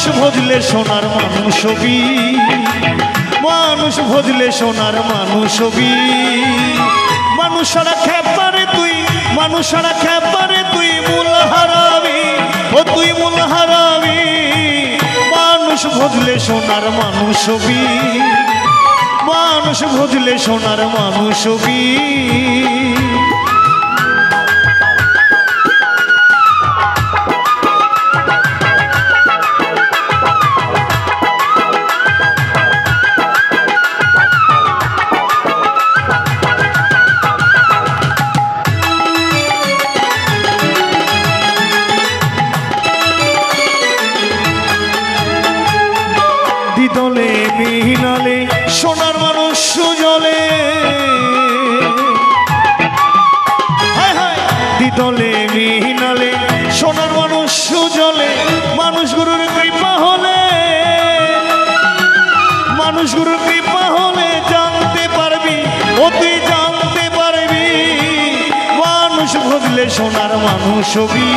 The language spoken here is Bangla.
মানুষ ভজলে সোনার মানুষ হবি, মানুষ ভজলে সোনার মানুষ হবি। মানুষ ছাড়া খেপারে তুই, মানুষ ছাড়া খেপারে তুই মূল হারাবি, ও তুই মূল হারাবি। মানুষ ভজলে সোনার মানুষ হবি, মানুষ ভজলে সোনার মানুষ হবি। দ্বিদলে মিহিনালে সোনার মানুষ সুজলে, দ্বিদলে মিহিনালে সোনার মানুষ সুজলে। মানুষ গুরুর কৃপা হলে, মানুষ গুরুর কৃপা হলে জানতে পারবি, ও তুই জানতে পারবি। মানুষ ভজলে সোনার মানুষ হবি।